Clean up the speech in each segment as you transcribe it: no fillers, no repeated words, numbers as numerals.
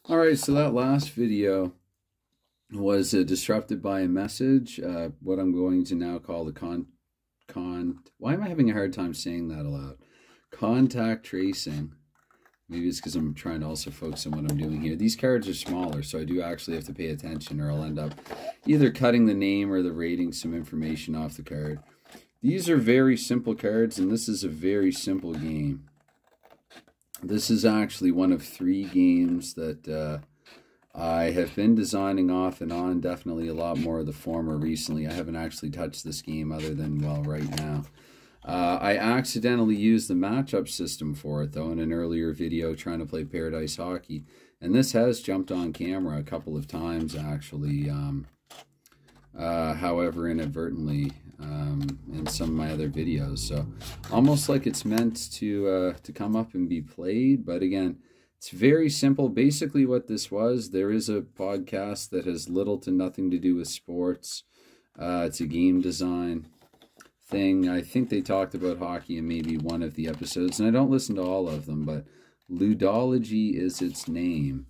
All right, so that last video was disrupted by a message, what I'm going to now call the why am I having a hard time saying that aloud? Contact tracing. Maybe it's because I'm trying to also focus on what I'm doing here. These cards are smaller, so I do actually have to pay attention, or I'll end up either cutting the name or the rating some information off the card. These are very simple cards, and this is a very simple game. This is actually one of 3 games that I have been designing off and on, definitely a lot more of the former recently. I haven't actually touched this game other than, well, right now. I accidentally used the matchup system for it, though, in an earlier video trying to play Paradise Hockey. And this has jumped on camera a couple of times, actually, however inadvertently, in some of my other videos. So almost like it's meant to come up and be played. But again, it's very simple. Basically what this was, there is a podcast that has little to nothing to do with sports. It's a game design thing. I think they talked about hockey in maybe one of the episodes, and I don't listen to all of them, but Ludology is its name.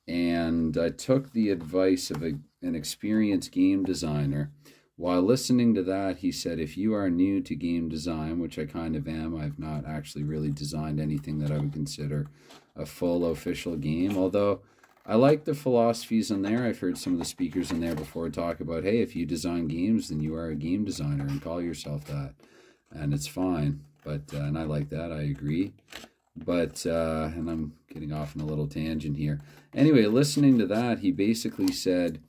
And I took the advice of an experienced game designer. While listening to that, he said, if you are new to game design, which I kind of am, I've not actually really designed anything that I would consider a full official game, although I like the philosophies in there. I've heard some of the speakers in there before talk about, hey, if you design games, then you are a game designer and call yourself that. And it's fine. But, and I like that, I agree. But, and I'm getting off on a little tangent here. Anyway, listening to that, he basically said,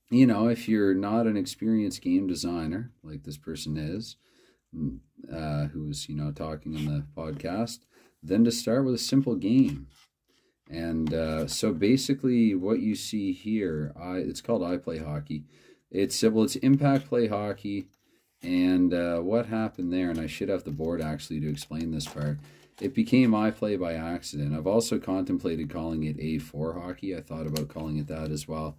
you know, if you're not an experienced game designer, like this person is, who was, you know, talking in the podcast, then to start with a simple game. And so basically what you see here, it's called I Play Hockey. It's Impact Play Hockey. And what happened there, and I should have the board actually to explain this part, it became I Play by accident. I've also contemplated calling it A4 Hockey. I thought about calling it that as well.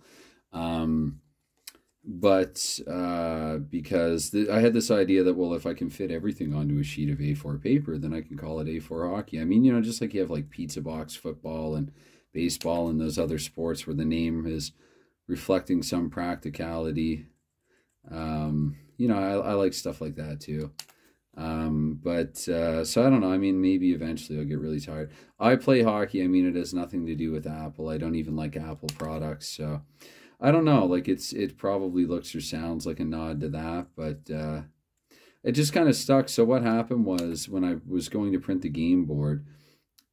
Because I had this idea that, well, if I can fit everything onto a sheet of A4 paper, then I can call it A4 Hockey. I mean, you know, just like you have like pizza box football and baseball and those other sports where the name is reflecting some practicality. You know, I like stuff like that too. So I don't know. I mean, maybe eventually I'll get really tired. I Play Hockey. I mean, it has nothing to do with Apple. I don't even like Apple products. So I don't know. Like it probably looks or sounds like a nod to that, but, it just kind of stuck. So what happened was when I was going to print the game board,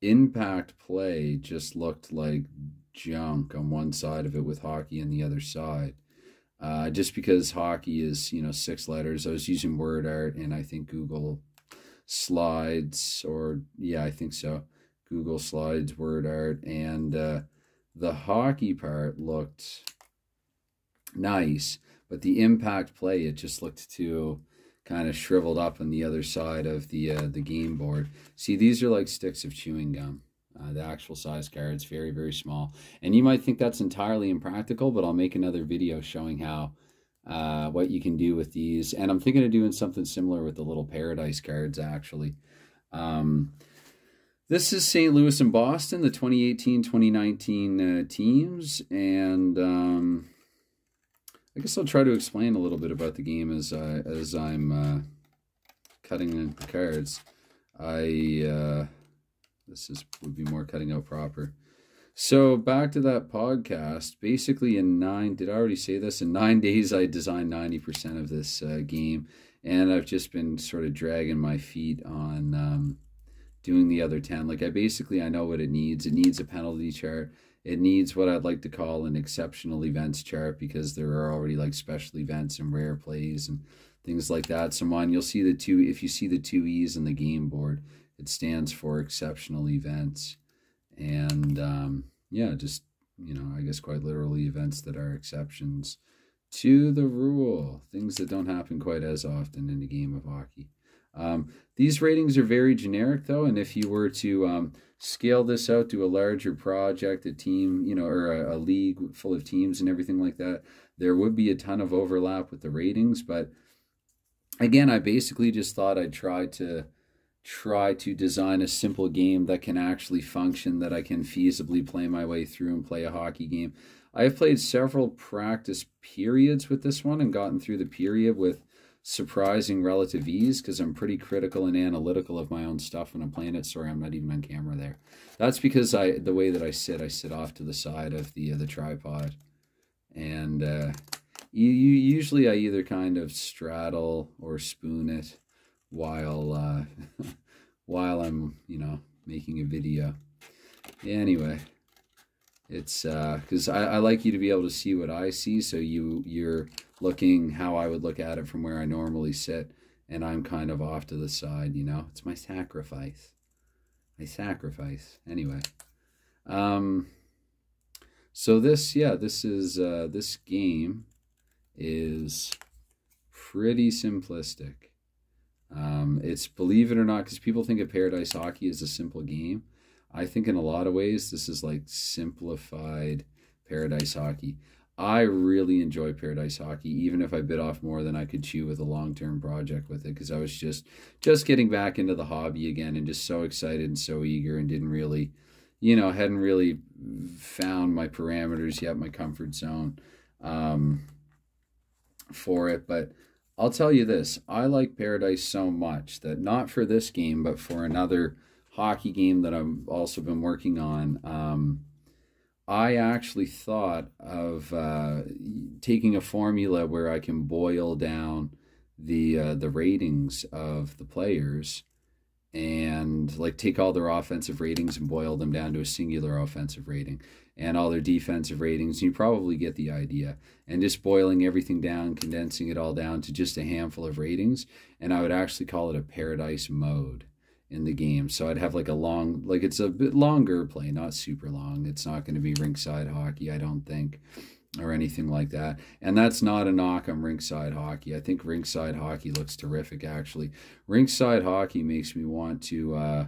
Impact Play just looked like junk on one side of it with hockey on the other side. Just because hockey is, you know, 6 letters. I was using word art and I think Google Slides, or yeah, I think so. Google Slides, word art, and the hockey part looked nice, but the Impact Play, it just looked too kind of shriveled up on the other side of the game board. See, these are like sticks of chewing gum. The actual size cards, very, very small. And you might think that's entirely impractical, but I'll make another video showing how, what you can do with these. And I'm thinking of doing something similar with the little Paradise cards, actually. This is St. Louis and Boston, the 2018-2019 teams. And I guess I'll try to explain a little bit about the game as I'm cutting the cards. This would be more cutting out proper. So back to that podcast. Basically did I already say this? In 9 days, I designed 90% of this game. And I've just been sort of dragging my feet on doing the other 10. Like I know what it needs. It needs a penalty chart. It needs what I'd like to call an exceptional events chart, because there are already like special events and rare plays and things like that. So you'll see if you see the 2 E's in the game board, it stands for exceptional events. And yeah, just, you know, I guess quite literally events that are exceptions to the rule, things that don't happen quite as often in a game of hockey. These ratings are very generic though, and if you were to scale this out to a larger project, a team, you know, or a league full of teams and everything like that, there would be a ton of overlap with the ratings. But again, I basically just thought I'd try to try to design a simple game that can actually function, that I can feasibly play my way through and play a hockey game. I've played several practice periods with this one and gotten through the period with surprising relative ease, because I'm pretty critical and analytical of my own stuff when I'm playing it. Sorry, I'm not even on camera there. That's because the way that I sit off to the side of the tripod, and usually I either kind of straddle or spoon it while while I'm, you know, making a video. Anyway, it's because I like you to be able to see what I see, so you're looking how I would look at it from where I normally sit, and I'm kind of off to the side, you know. It's my sacrifice. My sacrifice. Anyway, so this game is pretty simplistic. It's, believe it or not, because people think of Paradise Hockey as a simple game. I think in a lot of ways this is like simplified Paradise Hockey. I really enjoy Paradise Hockey, even if I bit off more than I could chew with a long-term project with it, because I was just getting back into the hobby again and just so excited and so eager, and didn't really, you know, hadn't really found my parameters yet, my comfort zone for it. But I'll tell you this, I like Paradise so much that, not for this game, but for another hockey game that I've also been working on, I actually thought of taking a formula where I can boil down the ratings of the players, and like take all their offensive ratings and boil them down to a singular offensive rating, and all their defensive ratings. You probably get the idea. And just boiling everything down, condensing it all down to just a handful of ratings, and I would actually call it a Paradise mode in the game. So I'd have like a long, like it's a bit longer play, not super long. It's not going to be rinkside hockey, I don't think, or anything like that. And that's not a knock on rinkside hockey. I think rinkside hockey looks terrific, actually. Rinkside hockey makes me want to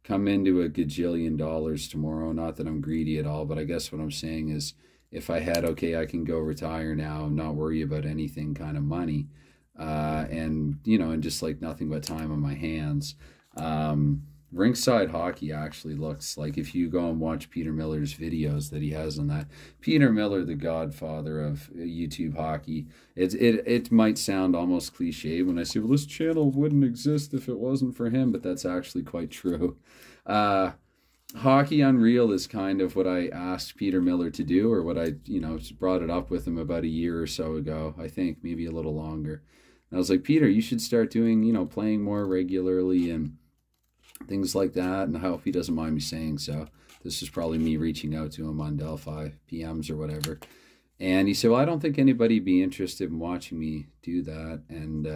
come into a gajillion dollars tomorrow. Not that I'm greedy at all, but I guess what I'm saying is, if I had, okay, I can go retire now and not worry about anything kind of money, and, you know, and just like nothing but time on my hands. Rinkside hockey actually looks like, if you go and watch Peter Miller's videos that he has on that, Peter Miller, the godfather of YouTube hockey, it might sound almost cliche when I say, well, this channel wouldn't exist if it wasn't for him, but that's actually quite true. Hockey Unreal is kind of what I asked Peter Miller to do, or what I, you know, brought it up with him about a year or so ago, I think, maybe a little longer. And I was like, Peter, you should start doing, you know, playing more regularly and things like that. And I hope he doesn't mind me saying so. This is probably me reaching out to him on Delphi PMs or whatever. And he said, well, I don't think anybody'd be interested in watching me do that. And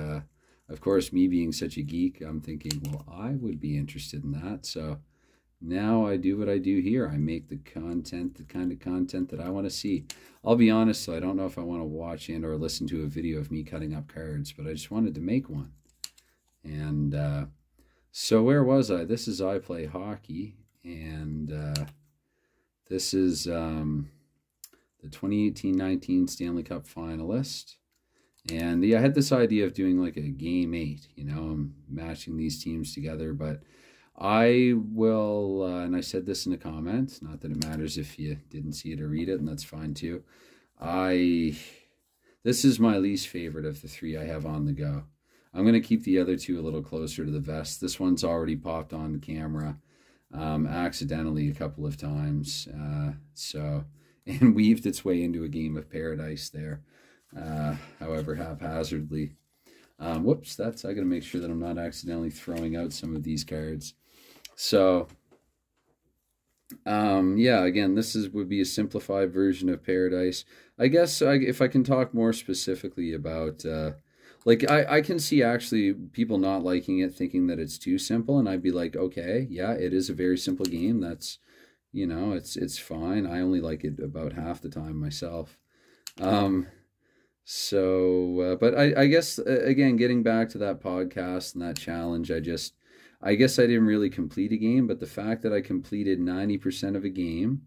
of course, me being such a geek, I'm thinking, well, I would be interested in that. So now I do what I do here. I make the content, the kind of content that I want to see. I'll be honest, so I don't know if I want to watch and or listen to a video of me cutting up cards, but I just wanted to make one. And so where was I? This is I Play Hockey, and this is the 2018-19 Stanley Cup finalist. And yeah, I had this idea of doing like a game 8, you know, matching these teams together, but I will, and I said this in the comments, not that it matters if you didn't see it or read it, and that's fine too. This is my least favorite of the 3 I have on the go. I'm going to keep the other 2 a little closer to the vest. This one's already popped on camera accidentally a couple of times, and weaved its way into a game of Paradise there, however haphazardly. Whoops, I got to make sure that I'm not accidentally throwing out some of these cards. So, yeah, again, this would be a simplified version of Paradise. I guess if I can talk more specifically about, like, I can see actually people not liking it, thinking that it's too simple, and I'd be like, okay, yeah, it is a very simple game. That's, you know, it's fine. I only like it about half the time myself. So, but I guess, again, getting back to that podcast and that challenge, I guess I didn't really complete a game, but the fact that I completed 90% of a game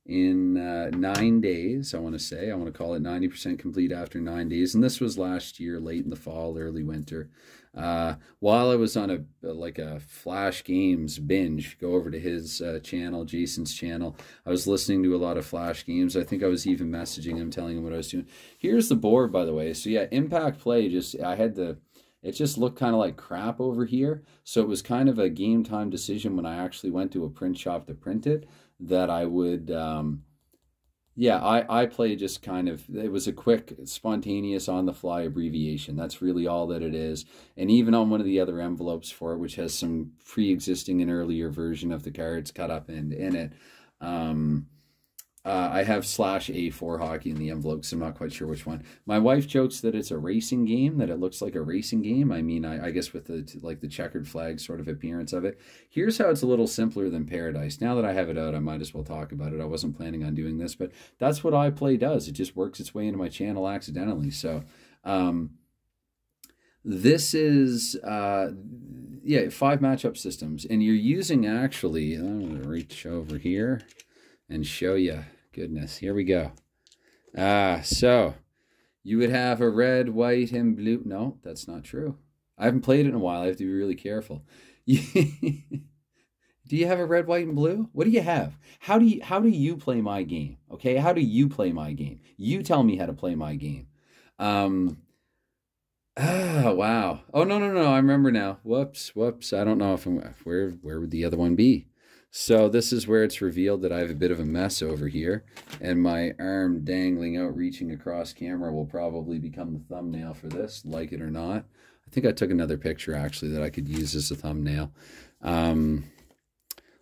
in 9 days, I want to say. I want to call it 90% complete after 9 days. And this was last year, late in the fall, early winter. While I was on a Flash Games binge, go over to his channel, Jason's channel. I was listening to a lot of Flash Games. I think I was even messaging him, telling him what I was doing. Here's the board, by the way. So yeah, Impact Play, it just looked kind of like crap over here. So it was kind of a game time decision when I actually went to a print shop to print it, that I would, I play just kind of, it was a quick, spontaneous, on-the-fly abbreviation. That's really all that it is. And even on one of the other envelopes for it, which has some pre-existing and earlier version of the cards cut up in it, I have /A4 hockey in the envelope, because I'm not quite sure which one. My wife jokes that it's a racing game, that it looks like a racing game. I mean, I guess with the checkered flag sort of appearance of it. Here's how it's a little simpler than Paradise. Now that I have it out, I might as well talk about it. I wasn't planning on doing this, but that's what iPlay does. It just works its way into my channel accidentally. So this is 5 matchup systems, and you're using, actually, I'm going to reach over here and show you. Goodness, here we go. So you would have a red, white, and blue. No, that's not true. I haven't played it in a while. I have to be really careful. Do you have a red, white, and blue? What do you have? How do you play my game? Okay, how do you play my game? You tell me how to play my game. Wow. Oh, no. I remember now. Whoops. I don't know where would the other one be? So this is where it's revealed that I have a bit of a mess over here, and my arm dangling out, reaching across camera, will probably become the thumbnail for this, like it or not. I think I took another picture, actually, that I could use as a thumbnail.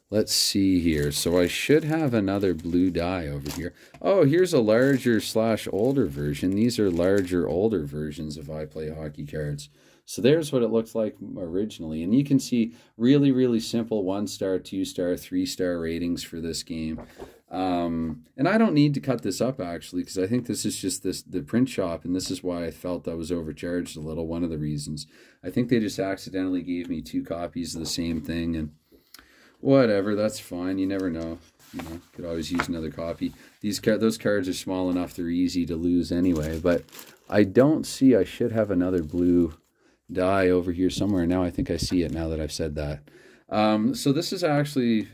Let's see here. So I should have another blue die over here. Oh, here's a larger / older version. These are larger, older versions of iPlay hockey cards. So there's what it looked like originally. And you can see really, really simple 1-star, 2-star, 3-star ratings for this game. And I don't need to cut this up, actually, because I think this is just the print shop, and this is why I felt I was overcharged a little, one of the reasons. I think they just accidentally gave me 2 copies of the same thing, and whatever, that's fine. You never know. You know, could always use another copy. Those cards are small enough, they're easy to lose anyway. But I don't see, I should have another blue die over here somewhere. Now I think I see it, now that I've said that. So this is actually,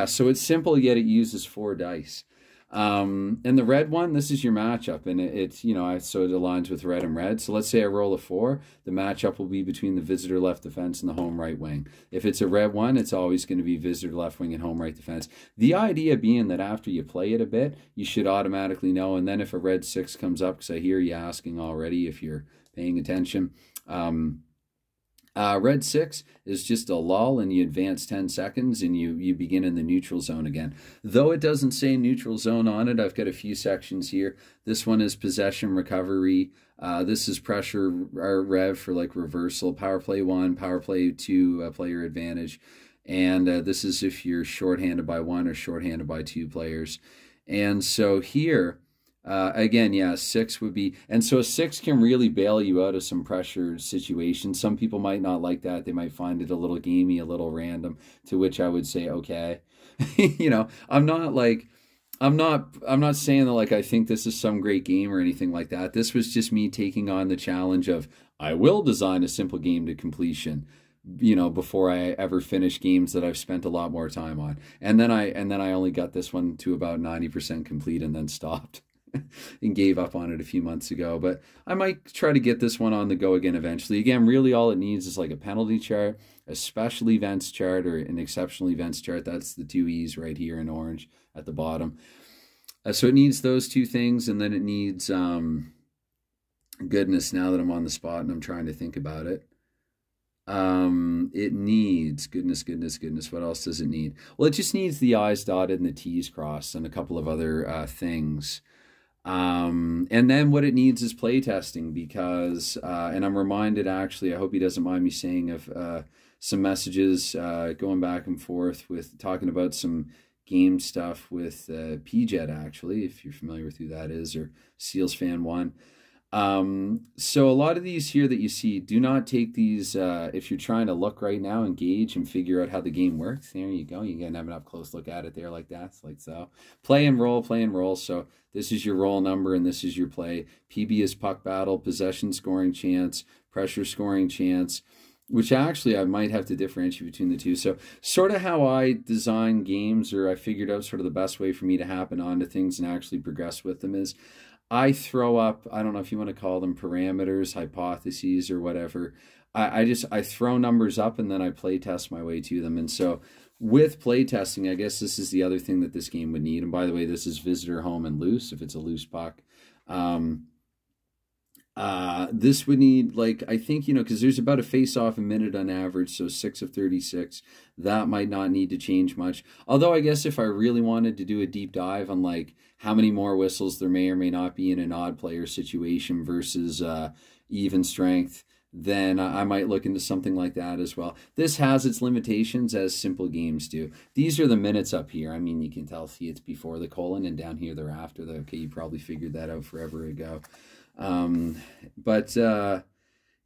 so it's simple, yet it uses 4 dice. And the red one, this is your matchup, and it's, so it aligns with red and red. So let's say I roll a 4, the matchup will be between the visitor left defense and the home right wing. If it's a red one, it's always going to be visitor left wing and home right defense. The idea being that after you play it a bit, you should automatically know, and then if a red 6 comes up, because I hear you asking already if you're paying attention, red 6 is just a lull, and you advance 10 seconds and you begin in the neutral zone again. Though it doesn't say neutral zone on it, I've got a few sections here. This one is possession recovery. This is pressure rev for like reversal. Power play 1, power play 2, player advantage. And this is if you're shorthanded by 1 or shorthanded by 2 players. And so here, again, 6 would be, and so a 6 can really bail you out of some pressure situations. Some people might not like that. They might find it a little gamey, a little random, to which I would say, okay. I'm not saying that like I think this is some great game or anything like that. This was just me taking on the challenge of, I will design a simple game to completion, before I ever finish games that I've spent a lot more time on. And then I only got this one to about 90% complete and then stopped. And gave up on it a few months ago, but I might try to get this one on the go again eventually. Again, really all it needs is like a penalty chart, a special events chart, or an exceptional events chart. That's the 2 E's right here in orange at the bottom. So it needs those 2 things, and then it needs, goodness, now that I'm on the spot and I'm trying to think about it, it needs, goodness, what else does it need? Well, it just needs the I's dotted and the T's crossed and a couple of other things. And then what it needs is playtesting, because, and I'm reminded, actually, I hope he doesn't mind me saying, of some messages going back and forth with talking about some game stuff with PJet, actually, if you're familiar with who that is, or Seals Fan 1. So a lot of these here that you see, do not take these, if you're trying to look right now, engage and figure out how the game works. There you go. You can have an up close look at it there like that. It's like so. Play and roll, play and roll. So this is your roll number and this is your play. PB is puck battle, possession scoring chance, pressure scoring chance, which actually I might have to differentiate between the two. So sort of how I design games, or I figured out sort of the best way for me to happen onto things and actually progress with them is I throw up, I don't know if you want to call them parameters, hypotheses, or whatever. I throw numbers up and then I play test my way to them. And so with play testing, I guess this is the other thing that this game would need. And by the way, this is visitor, home, and loose if it's a loose puck. This would need, like, I think, you know, because there's about a face-off a minute on average, so 6 of 36. That might not need to change much. Although I guess if I really wanted to do a deep dive on, like, how many more whistles there may or may not be in an odd player situation versus even strength, then I might look into something like that as well. This has its limitations, as simple games do. These are the minutes up here. I mean, you can tell, see, it's before the colon, and down here they're after the, okay, you probably figured that out forever ago.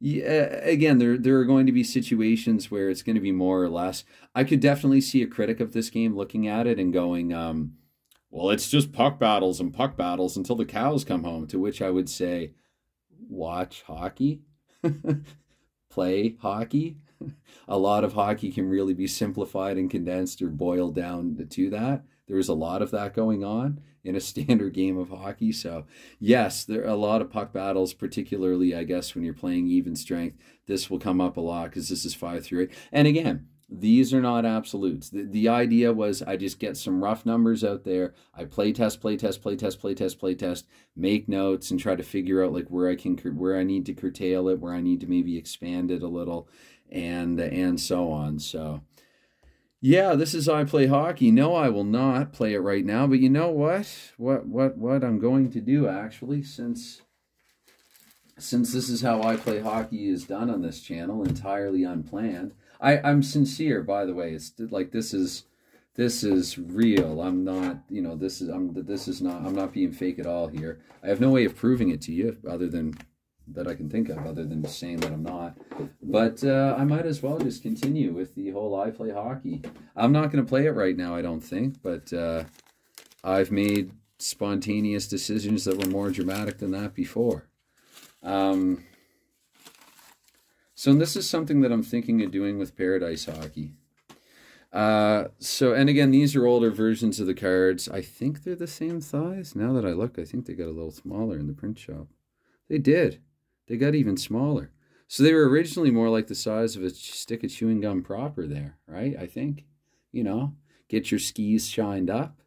Yeah, again, there are going to be situations where it's going to be more or less. I could definitely see a critic of this game looking at it and going, well, it's just puck battles and puck battles until the cows come home, to which I would say, watch hockey, play hockey. A lot of hockey can really be simplified and condensed or boiled down to that. There's a lot of that going on in a standard game of hockey. So yes, there are a lot of puck battles, particularly, I guess, when you're playing even strength. This will come up a lot because this is 5 through 8. And again, these are not absolutes. The idea was I just get some rough numbers out there. I play test, make notes and try to figure out like where I need to curtail it, where I need to maybe expand it a little, and so on. So yeah, this is how I play hockey. No, I will not play it right now, but you know what? What I'm going to do, actually, since this is how I play hockey is done on this channel, entirely unplanned. I'm sincere, by the way. It's like this is real. I'm not, you know, I'm not being fake at all here. I have no way of proving it to you other than that I can think of, other than just saying that I'm not. But I might as well just continue with the whole I play hockey. I'm not going to play it right now, I don't think, but I've made spontaneous decisions that were more dramatic than that before. So this is something that I'm thinking of doing with Paradise Hockey. And again, these are older versions of the cards. I think they're the same size. Now that I look, I think they got a little smaller in the print shop. They did. They got even smaller. So they were originally more like the size of a stick of chewing gum proper there, right? I think, you know, get your skis shined up,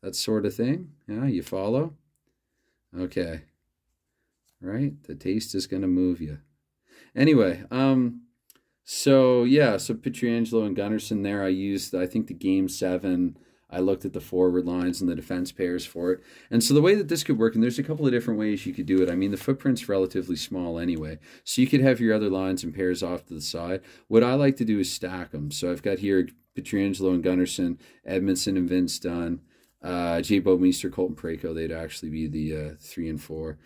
that sort of thing. Yeah, you follow? Okay. Right? The taste is going to move you. Anyway, so yeah, so Pietrangelo and Gunnarsson there. I used, I think, the Game 7. I looked at the forward lines and the defense pairs for it. And so the way that this could work, and there's a couple of different ways you could do it. I mean, the footprint's relatively small anyway. So you could have your other lines and pairs off to the side. What I like to do is stack them. So I've got here Pietrangelo and Gunnarsson, Edmondson and Vince Dunn, Jay Bouwmeester, Colton Parayko. They'd actually be the 3 and 4.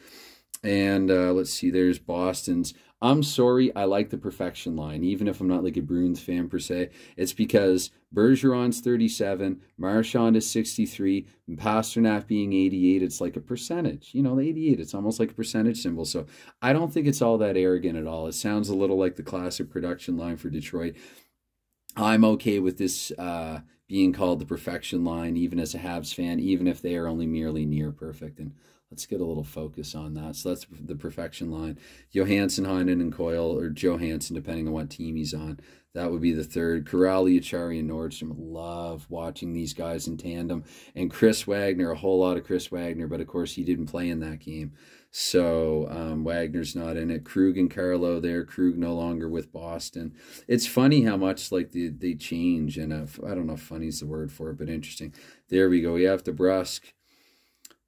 And let's see, there's Boston's. I'm sorry, I like the perfection line, even if I'm not like a Bruins fan per se. It's because Bergeron's 37, Marchand is 63, and Pasternak being 88, it's like a percentage. You know, the 88, it's almost like a percentage symbol. So I don't think it's all that arrogant at all. It sounds a little like the classic production line for Detroit. I'm okay with this being called the perfection line, even as a Habs fan, even if they are only merely near perfect. And let's get a little focus on that. So that's the perfection line. Johansson, Heinen, and Coyle, or Johansson, depending on what team he's on. That would be the third. Corrali, Achari, and Nordstrom. Love watching these guys in tandem. And Chris Wagner, a whole lot of Chris Wagner, but of course he didn't play in that game. So Wagner's not in it. Krug and Carlo there. Krug no longer with Boston. It's funny how much like they change. And I don't know if funny is the word for it, but interesting. There we go. We have DeBrusk.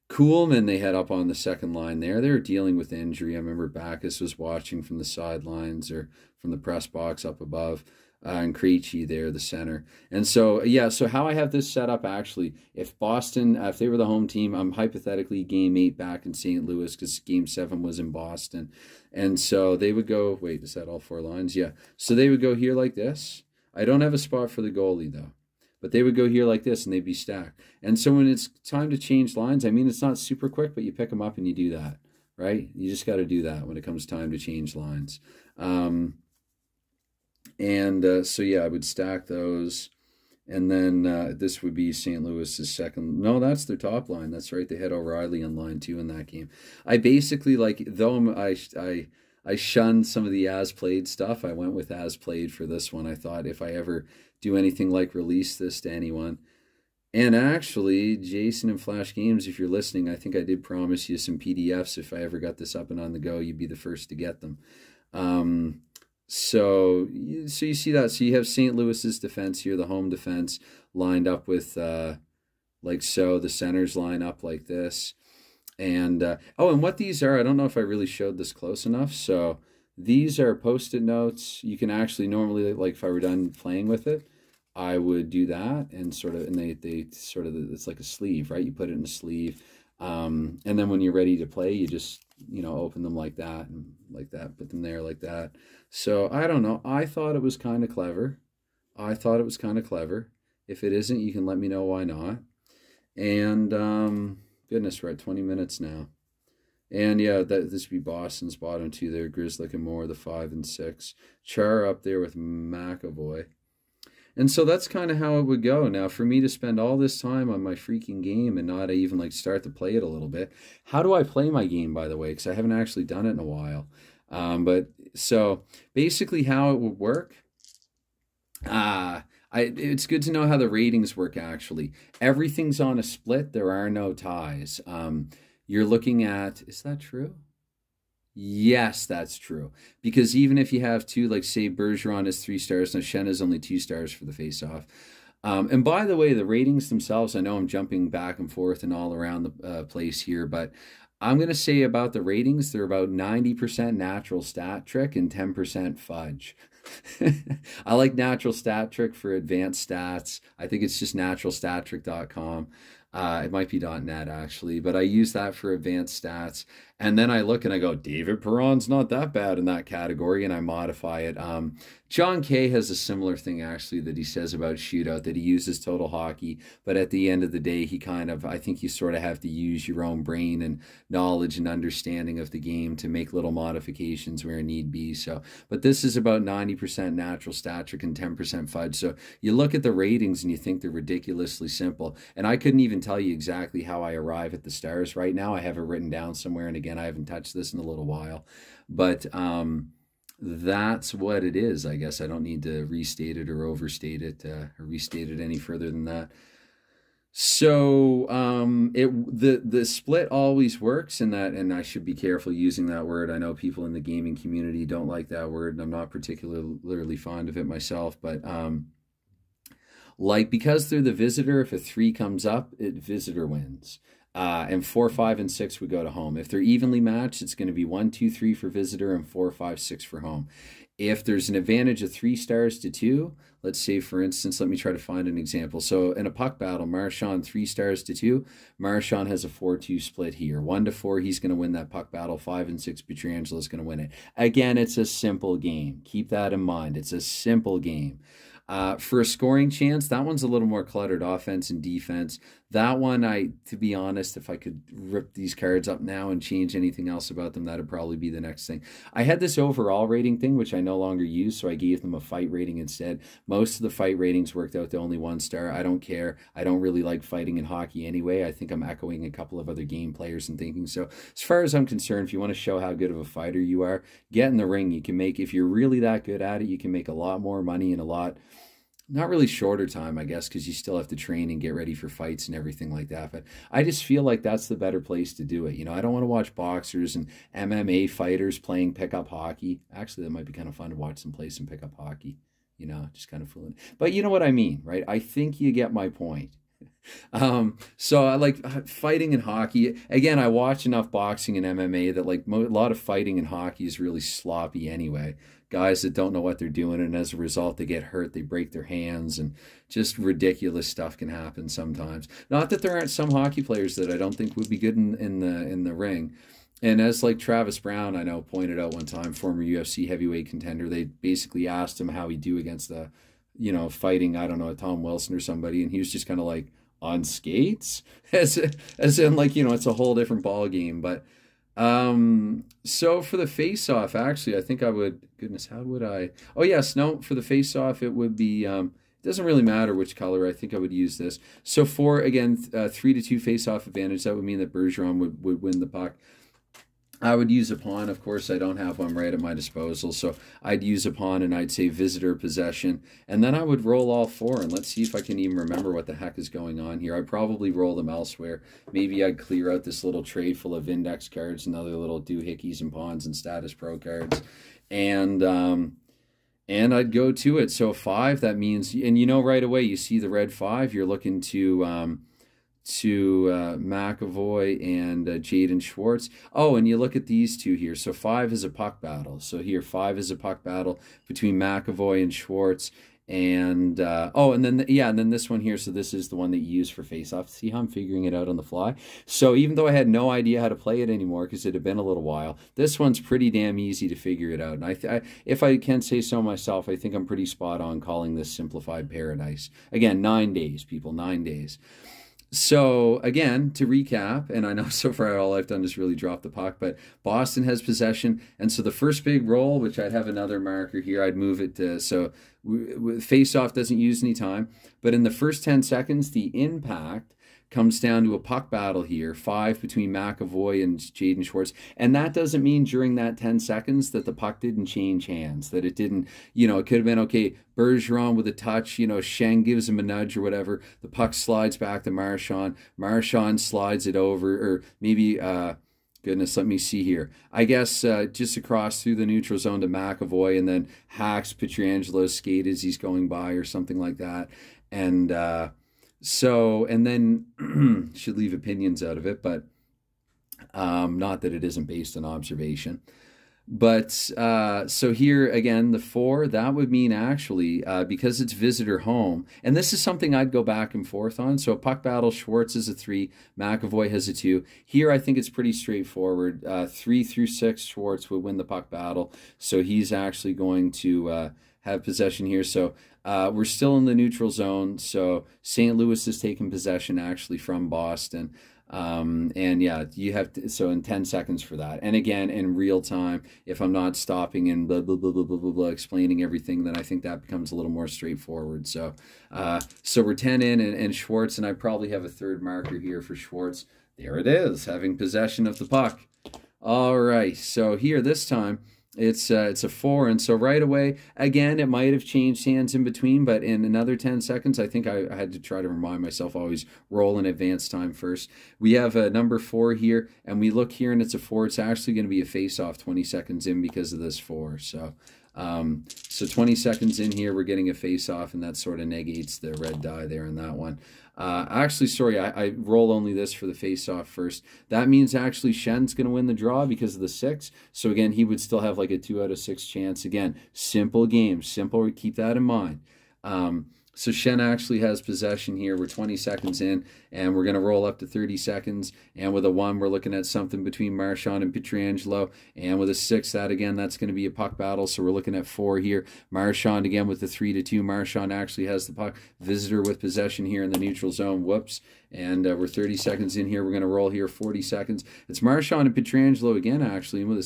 Kuhlman, they had up on the second line there. They were dealing with injury. I remember Backus was watching from the sidelines or from the press box up above. and Krejci there, the center. And so, yeah, so how I have this set up, actually, if Boston, if they were the home team, I'm hypothetically game 8 back in St. Louis because game 7 was in Boston. And so they would go, wait, is that all 4 lines? Yeah. So they would go here like this. I don't have a spot for the goalie, though. But they would go here like this, and they'd be stacked. And so when it's time to change lines, I mean, it's not super quick, but you pick them up and you do that, right? You just got to do that when it comes time to change lines. So, yeah, I would stack those. And then this would be St. Louis's second. No, that's their top line. That's right. They had O'Reilly on line 2 in that game. I basically, like, though I shunned some of the as-played stuff, I went with as-played for this one. I thought if I ever do anything like release this to anyone. And actually, Jason and Flash Games, if you're listening, I think I did promise you some PDFs. If I ever got this up and on the go, you'd be the first to get them. So you see that. So you have St. Louis's defense here, the home defense, lined up with like so. The centers line up like this. And, and what these are, I don't know if I really showed this close enough. So these are Post-it notes. You can actually normally, like if I were done playing with it, I would do that and they sort of, it's like a sleeve, right? You put it in a sleeve. And then when you're ready to play, you just, open them like that and like that, put them there like that. So I don't know. I thought it was kind of clever. If it isn't, you can let me know why not. And, goodness, we're at 20 minutes now. And yeah, this would be Boston's bottom 2 there. Grizzly and Moore, the 5 and 6. Char up there with McAvoy. And so that's kind of how it would go. Now, for me to spend all this time on my freaking game and not even like start to play it a little bit. How do I play my game, by the way? Because I haven't actually done it in a while. But so basically how it would work. It's good to know how the ratings work, actually. Everything's on a split. There are no ties. You're looking at, is that true? Yes, that's true. Because even if you have 2, like say Bergeron is 3 stars, now Shen is only 2 stars for the face-off. And by the way, the ratings themselves, I know I'm jumping back and forth and all around the place here, but I'm going to say about the ratings, they're about 90% natural stat trick and 10% fudge. I like natural stat trick for advanced stats. I think it's just naturalstattrick.com. It might be .net actually, but I use that for advanced stats. And then I look and I go, David Perron's not that bad in that category, and I modify it. John Kay has a similar thing actually that he says about shootout, that he uses total hockey, but at the end of the day, he kind of, I think you sort of have to use your own brain and knowledge and understanding of the game to make little modifications where need be. So, but this is about 90% natural stat trick and 10% fudge. So you look at the ratings and you think they're ridiculously simple. And I couldn't even tell you exactly how I arrive at the stars right now. I have it written down somewhere. And again, I haven't touched this in a little while, but that's what it is. I guess I don't need to restate it or overstate it or restate it any further than that. So the split always works, and I should be careful using that word. I know people in the gaming community don't like that word, and I'm not particularly fond of it myself, but like, because they're the visitor, if a 3 comes up, visitor wins. And 4, 5, and 6 would go to home. If they're evenly matched, it's going to be 1, 2, 3 for visitor and 4, 5, 6 for home. If there's an advantage of 3 stars to 2, let's say, for instance, let me try to find an example. So in a puck battle, Marchand 3 stars to 2, Marchand has a 4-2 split here. 1 to 4, he's going to win that puck battle. 5 and 6, Pietrangelo is going to win it. Again, it's a simple game. Keep that in mind. It's a simple game. For a scoring chance, that one's a little more cluttered, offense and defense. That one, to be honest, if I could rip these cards up now and change anything else about them, that'd probably be the next thing. I had this overall rating thing, which I no longer use, so I gave them a fight rating instead. Most of the fight ratings worked out to only 1 star. I don't care. I don't really like fighting in hockey anyway. I think I'm echoing a couple of other game players and thinking. So as far as I'm concerned, if you want to show how good of a fighter you are, get in the ring. You can make, if you're really that good at it, you can make a lot more money in a lot, not really shorter time, I guess, because you still have to train and get ready for fights and everything like that. But I just feel like that's the better place to do it. You know, I don't want to watch boxers and MMA fighters playing pickup hockey. Actually, that might be kind of fun to watch them play some pickup hockey. You know, just kind of fooling. But you know what I mean, right? I think you get my point. So I like fighting in hockey. Again, I watch enough boxing and MMA that like a lot of fighting in hockey is really sloppy anyway. Guys that don't know what they're doing, and as a result, they get hurt, they break their hands, and just ridiculous stuff can happen sometimes. Not that there aren't some hockey players that I don't think would be good in the ring. And as like Travis Brown, I know, pointed out one time, former UFC heavyweight contender, they basically asked him how he'd do against the, fighting, I don't know, Tom Wilson or somebody, and he was just kind of like, on skates? as in like, it's a whole different ball game. But so for the face-off, actually, I think I would, goodness, how would I? Oh yes, no, for the face-off, it would be, it doesn't really matter which color. I think I would use this. So for, again, 3-2 face-off advantage, that would mean that Bergeron would win the puck. I would use a pawn. Of course, I don't have one right at my disposal, so I'd use a pawn, and I'd say visitor possession, and then I would roll all four, and let's see if I can even remember what the heck is going on here. I'd probably roll them elsewhere. Maybe I'd clear out this little tray full of index cards and other little doohickeys and pawns and status pro cards, and I'd go to it. So 5, that means, and right away, you see the red 5, you're looking to McAvoy and Jaden Schwartz. Oh, and you look at these two here. So 5 is a puck battle. So here, 5 is a puck battle between McAvoy and Schwartz. And, and then this one here. So this is the one that you use for face-off. See how I'm figuring it out on the fly? So even though I had no idea how to play it anymore because it had been a little while, this one's pretty damn easy to figure it out. And if I can say so myself, I think I'm pretty spot on calling this simplified paradise. Again, 9 days, people, 9 days. So, again, to recap, and I know so far all I've done is really drop the puck, but Boston has possession, and so the first big roll, which I'd have another marker here, I'd move it to, so face-off doesn't use any time, but in the first 10 seconds, the impact comes down to a puck battle here, 5 between McAvoy and Jaden Schwartz. And that doesn't mean during that 10 seconds that the puck didn't change hands, that it didn't, it could have been, okay, Bergeron with a touch, Schenn gives him a nudge or whatever. The puck slides back to Marchand. Marchand slides it over, or maybe, goodness, let me see here. I guess just across through the neutral zone to McAvoy, and then hacks Pietrangelo's skate as he's going by or something like that. And, so, and then should leave opinions out of it, but not that it isn't based on observation. But so here again, the 4, that would mean actually, because it's visitor home, and this is something I'd go back and forth on. So a puck battle, Schwartz is a 3, McAvoy has a 2. Here I think it's pretty straightforward. 3 through 6, Schwartz would win the puck battle. So he's actually going to have possession here. So we're still in the neutral zone. So St. Louis has taken possession actually from Boston. And yeah, you have to, so in 10 seconds for that. And again, in real time, if I'm not stopping and blah, blah, blah, blah, blah, blah, blah, explaining everything, then I think that becomes a little more straightforward. So, so we're 10 in, and Schwartz, and I probably have a third marker here for Schwartz. There it is, having possession of the puck. All right. So here, this time, it's a 4, and so right away, again, it might have changed hands in between, but in another 10 seconds, I think I had to try to remind myself always roll in advance time first. We have a number 4 here, and we look here, and it's a 4. It's actually going to be a face-off 20 seconds in because of this 4. So, so 20 seconds in here, we're getting a face-off, and that sort of negates the red die there in that one. Actually, sorry, I roll only this for the face-off first. That means actually Schenn's going to win the draw because of the 6. So again, he would still have like a 2 out of 6 chance. Again, simple game, simple. Keep that in mind. So Schenn actually has possession here. We're 20 seconds in, and we're going to roll up to 30 seconds. And with a 1, we're looking at something between Marchand and Pietrangelo. And with a 6, that's going to be a puck battle. So we're looking at 4 here. Marchand again with the 3-2. Marchand actually has the puck. Visitor with possession here in the neutral zone. Whoops. And we're 30 seconds in here. We're going to roll here 40 seconds. It's Marchand and Pietrangelo again, actually, what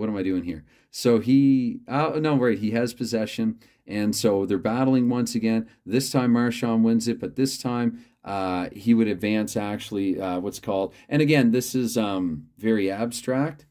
am I doing here? So he has possession, and so they're battling once again. This time Marchand wins it, but this time he would advance actually what's called, and again, this is very abstract.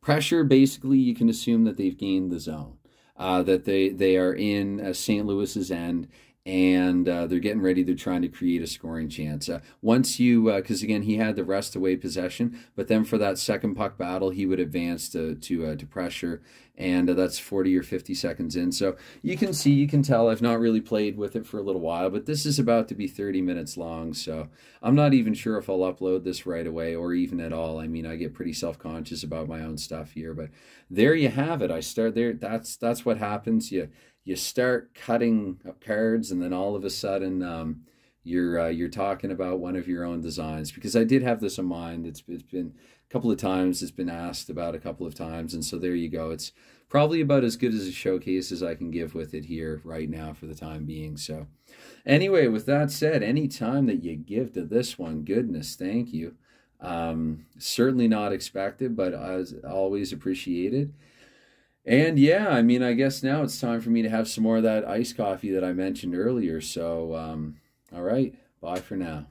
Pressure, basically, you can assume that they've gained the zone, that they are in St. Louis's end, and they're getting ready. They're trying to create a scoring chance. Once you, because again, he had the rest away possession, but then for that second puck battle, he would advance to pressure, and that's 40 or 50 seconds in. So you can tell I've not really played with it for a little while, but this is about to be 30 minutes long, so I'm not even sure if I'll upload this right away or even at all. I mean, I get pretty self-conscious about my own stuff here, but there you have it. I start there. That's what happens. You start cutting up cards, and then all of a sudden you're talking about one of your own designs, because I did have this in mind. It's been a couple of times. It's been asked about a couple of times, and so there you go. It's probably about as good as a showcase as I can give with it here right now for the time being. So anyway, with that said, any time that you give to this one, goodness, thank you. Certainly not expected, but as always appreciated. And yeah, I mean, I guess now it's time for me to have some more of that iced coffee that I mentioned earlier. So, all right, bye for now.